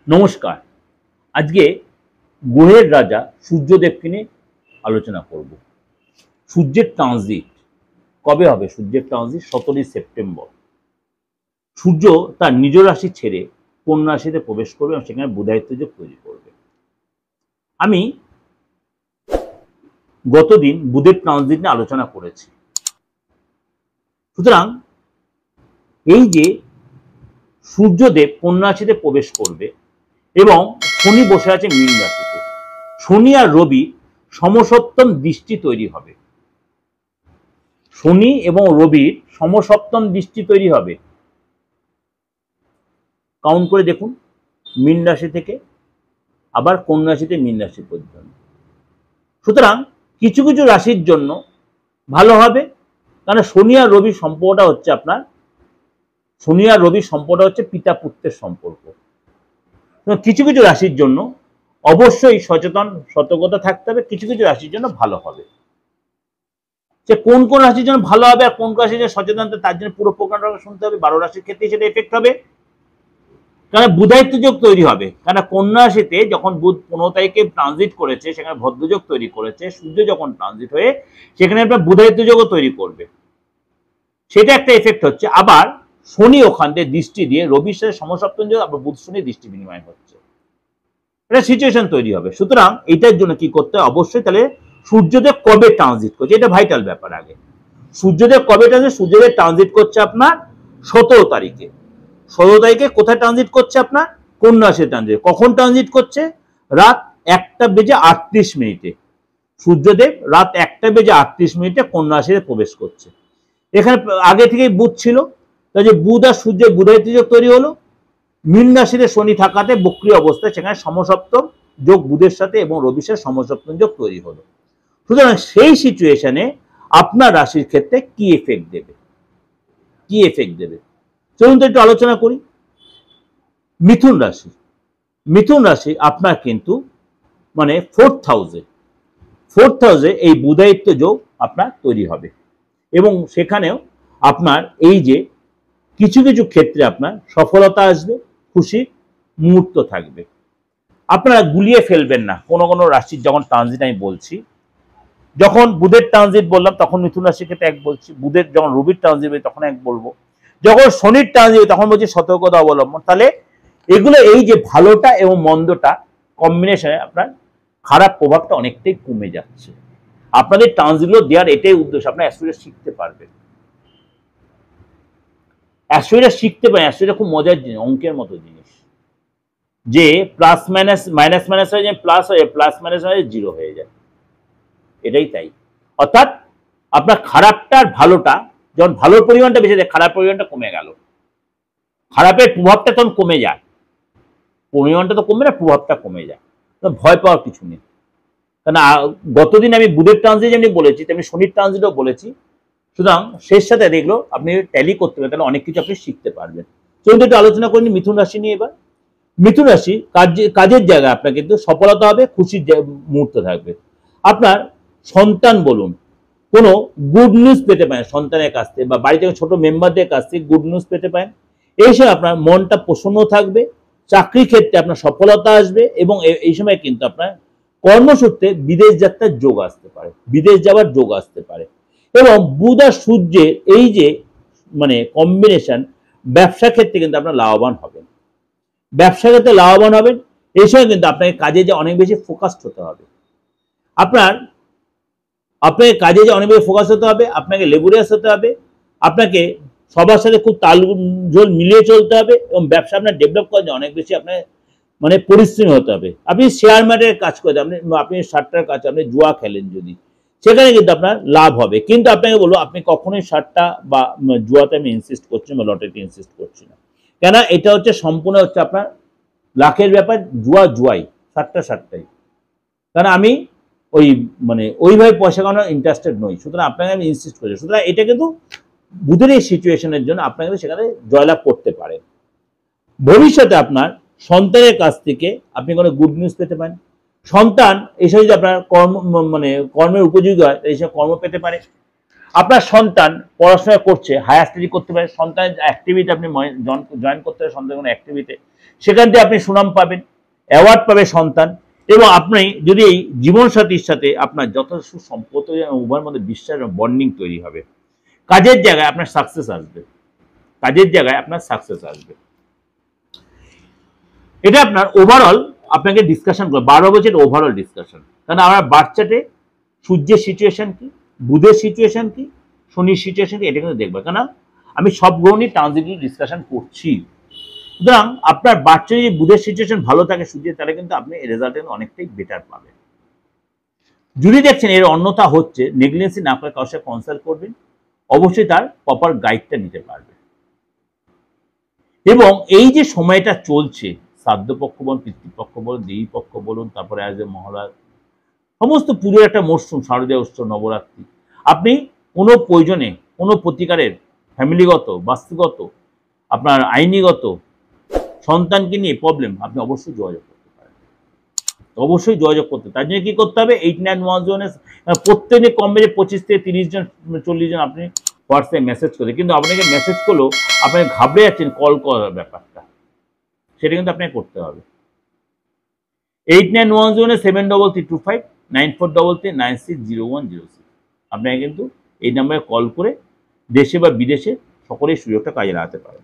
নমস্কার। আজকে গ্রহের রাজা সূর্যদেবকে নিয়ে আলোচনা করব। সূর্যের ট্রানজিট কবে হবে? সূর্যের ট্রানজিট 17ই সেপ্টেম্বর। সূর্য তার নিজ রাশি ছেড়ে কন্যা রাশিতে প্রবেশ করবে এবং সেখানে বুধায়িত্ব যোগ তৈরি করবে। আমি গতদিন বুধের ট্রানজিট নিয়ে আলোচনা করেছি। সুতরাং এই যে সূর্যদেব কন্যা রাশিতে প্রবেশ করবে এবং শনি বসে আছে মীন রাশিতে, শনি আর রবি সমসপ্তম দৃষ্টি তৈরি হবে। শনি এবং রবির সমসপ্তম দৃষ্টি তৈরি হবে। কাউন্ট করে দেখুন, মীন রাশি থেকে আবার কন্যা রাশিতে মীন রাশি পর্যন্ত। সুতরাং কিছু কিছু রাশির জন্য ভালো হবে, কারণ শনি আর রবির সম্পর্কটা হচ্ছে আপনার পিতা পুত্রের সম্পর্ক। কিছু কিছু রাশির জন্য অবশ্যই সতর্কতা থাকতে হবে, কিছু কিছু রাশির জন্য ভালো হবে। যে কোন কোন রাশির জন্য ভালো হবে আর কোন কোন রাশির জন্য সচেতন, তার জন্য পুরো প্রোগ্রামটা শুনতে হবে। 12 রাশির ক্ষেত্রে সেটা এফেক্ট হবে, কারণ বুধায়িত্ব যোগ তৈরি হবে। কারণ কন্যা রাশিতে যখন বুধ 15 তারিখে ট্রানজিট করেছে, সেখানে ভদ্রযোগ তৈরি করেছে। সূর্য যখন ট্রানজিট হয়ে সেখানে আপনার বুধায়িত্ব যোগও তৈরি করবে, সেটা একটা এফেক্ট হচ্ছে। আবার শনি ওখান থেকে দৃষ্টি দিয়ে রবির সাথে সমসপ্তম যোগ, আবার বুধ শনি দৃষ্টি বিনিময় হচ্ছে, এটা সিচুয়েশন তৈরি হবে। সুতরাং এটার জন্য কি করতে হয়? অবশ্যই তাহলে সূর্যদেব কবে ট্রানজিট করছে, এটা ভাইটাল ব্যাপার। আগে সূর্যদেব কবে ট্রানজিট? সূর্যদেব ট্রানজিট করছে আপনার 17 তারিখে। 17 তারিখে কোথায় ট্রানজিট করছে? আপনার কন্যা রাশিতে ট্রানজিট। কখন ট্রানজিট করছে? রাত 1:38 সূর্যদেব রাত 1:38 কন্যা রাশিতে প্রবেশ করছে। এখানে আগে থেকেই বুধ ছিল, তাই যে বুধ আর সূর্যের বুধায়িত্ব যোগ তৈরি হলো। মীন রাশিতে শনি থাকাতে বক্রী অবস্থায় সেখানে সমসপ্তম যোগ বুধের সাথে এবং রবির সাথে সমসপ্তম যোগ তৈরি হলো। সুতরাং সেই সিচুয়েশনে আপনার রাশির ক্ষেত্রে কি এফেক্ট দেবে চলুন তো একটু আলোচনা করি। মিথুন রাশি আপনার কিন্তু মানে 4th হাউসে এই বুধায়িত্ব যোগ আপনার তৈরি হবে এবং সেখানেও আপনার এই যে কিছু কিছু ক্ষেত্রে আপনার সফলতা আসবে, খুশি মুহূর্ত থাকবে। আপনারা গুলিয়ে ফেলবেন না কোনো কোনো রাশির যখন ট্রানজিট আমি বলছি। যখন বুধের ট্রানজিট বললাম তখন মিথুন রাশির ক্ষেত্রে এক বলছি, বুধের যখন রবির ট্রানজিট হবে তখন এক বলবো, যখন শনির ট্রানজিট তখন বলছি সতর্কতা অবলম্বন। তাহলে এগুলো এই যে ভালোটা এবং মন্দটা কম্বিনেশনে আপনার খারাপ প্রভাবটা অনেকটাই কমে যাচ্ছে। আপনাদের ট্রানজিটগুলো দেওয়ার এটাই উদ্দেশ্য, আপনার অ্যাস্ট্রোলজি শিখতে পারবেন। অ্যাস্ট্রোলজি খুব মজার জিনিস, অঙ্কের মতো জিনিস, যে প্লাস মাইনাস হয়ে যায় প্লাস হয়ে যায়, প্লাস মাইনাস হয়ে জিরো হয়ে যায়। এটাই তাই, অর্থাৎ আপনার খারাপটার ভালোটা যখন ভালোর পরিমাণটা বেশি যায়, খারাপ পরিমাণটা কমে গেল, খারাপের প্রভাবটা তখন কমে যায়। পরিমাণটা তো কমবে না, প্রভাবটা কমে যায়। ভয় পাওয়ার কিছু নেই। কারণ গতদিন আমি বুধের ট্রানজিট যেমনি বলেছি তেমনি শনির ট্রানজিটও বলেছি। সুতরাং শেষ সাথে দেখলো আপনি ট্যালি করতে পারেন, তাহলে অনেক কিছু আপনি শিখতে পারবেন। চলুন একটু আলোচনা করিনি মিথুন রাশি নিয়ে। এবার মিথুন রাশি কাজের জায়গায় আপনার কিন্তু সফলতা হবে, খুশির মুহূর্ত থাকবে। আপনার সন্তান বলুন, কোনো গুড নিউজ পেতে পারেন সন্তানের কাছ থেকে, বা বাড়ি থেকে ছোট মেম্বারদের কাছ থেকে গুড নিউজ পেতে পারেন। এই সময় আপনার মনটা প্রসন্ন থাকবে, চাকরি ক্ষেত্রে আপনার সফলতা আসবে এবং এই সময় কিন্তু আপনার কর্মসূত্রে বিদেশ যাত্রার যোগ আসতে পারে, বিদেশ যাওয়ার যোগ আসতে পারে। এবং বুধ আর সূর্যের এই যে মানে কম্বিনেশন, ব্যবসা ক্ষেত্রে কিন্তু আপনার লাভবান হবেন। এই সময় কিন্তু আপনাকে কাজে যে অনেক বেশি ফোকাসড হতে হবে, আপনাকে কাজে যে অনেক বেশি ফোকাস হতে হবে, আপনাকে লেবুরিয়াস হতে হবে, আপনাকে সবার সাথে খুব তালঝোল মিলিয়ে চলতে হবে এবং ব্যবসা আপনার ডেভেলপ করার অনেক বেশি আপনার মানে পরিশ্রমী হতে হবে। আপনি শেয়ার মার্কেটের কাজ করেন, আপনি সাতটার কাজ, আপনি জুয়া খেলেন যদি, সেখানে কিন্তু আপনার লাভ হবে। কিন্তু আপনাকে বলবো, আপনি কখনোই সাতটা বা জুয়াতে আমি ইনসিস্ট করছি বা লটারিতে ইনসিস্ট করছি না, কেন এটা হচ্ছে সম্পূর্ণ হচ্ছে আপনার লাখের ব্যাপার। জুয়াই, সাতটাই। কারণ আমি ওইভাবে পয়সা কামানোর ইন্টারেস্টেড নই, সুতরাং আপনাকে আমি ইনসিস্ট করছি। সুতরাং এটা কিন্তু বুধের এই সিচুয়েশনের জন্য আপনাকে সেখানে জয়লাভ করতে পারেন। ভবিষ্যতে আপনার সন্তানের কাছ থেকে আপনি কোনো গুড নিউজ পেতে পারেন। সন্তান এইসব যদি আপনার কর্মের উপযোগী হয়, এইসব কর্ম পেতে পারে। আপনার সন্তান পড়াশোনা করছে, হায়ার স্টাডি করতে পারে, সন্তানের অ্যাক্টিভিটি আপনি জয়েন করতে পারেন, সন্তানের কোনো অ্যাক্টিভিটি, সেখান থেকে আপনি সুনাম পাবেন, অ্যাওয়ার্ড পাবে সন্তান, এবং আপনি যদি এই জীবনসাথীর সাথে আপনার যথেষ্ট সম্পর্ক উভয়ের মধ্যে বিশ্বাস এবং বন্ডিং তৈরি হবে, কাজের জায়গায় আপনার সাকসেস আসবে, কাজের জায়গায় আপনার সাকসেস আসবে। এটা আপনার ওভারঅল আপনাকে ডিসকাশন করে 12 বছর ওভারঅল ডিসকাশন। কারণ আমার বাচ্চাতে সূর্যের সিচুয়েশন কি, বুধের সিচুয়েশন কি, শনির সিচুয়েশন কি, এটা কিন্তু দেখবে। কেন আমি সব গ্রহ নিয়ে ট্রানজিটিভ ডিসকাশন করছি। সুতরাং আপনার বাচ্চা যদি বুধের সিচুয়েশন ভালো থাকে সূর্যের, তাহলে কিন্তু আপনি রেজাল্ট অনেকটাই বেটার পাবেন। যদি দেখছেন এর অন্যথা হচ্ছে, নেগলিজেন্সি না করে কারোর সাথে কনসাল্ট করবেন, অবশ্যই তার প্রপার গাইডটা নিতে পারবে। এবং এই যে সময়টা চলছে, শ্রাদ্ধপক্ষ বলুন, পিতৃপক্ষ বলুন, দেবী পক্ষ বলুন, তারপরে আজ মহালয়া, সমস্ত পুজোর একটা মরশুম, শারদীয় উৎসব, নবরাত্রি, আপনি কোনো প্রয়োজনে কোনো প্রতিকারের ফ্যামিলিগত, বাস্তুগত, আপনার আইনিগত, সন্তানকে নিয়ে প্রবলেম, আপনি অবশ্যই যোগাযোগ করতে পারেন, অবশ্যই যোগাযোগ করতে। তার জন্য কি করতে হবে, 8911 প্রত্যেকে কম বেশি 25 থেকে 30 জন 40 জন আপনি হোয়াটসঅ্যাপে মেসেজ করে, কিন্তু আপনাকে মেসেজ করলেও আপনি ঘাবড়ে যাচ্ছেন কল করার ব্যাপারটা, সেটা কিন্তু আপনাকে করতে হবে। 8911-733259 9433960106 আপনাকে কিন্তু এই নাম্বারে কল করে দেশে বা বিদেশে সকলেই সুযোগটা কাজে লাগাতে পারেন।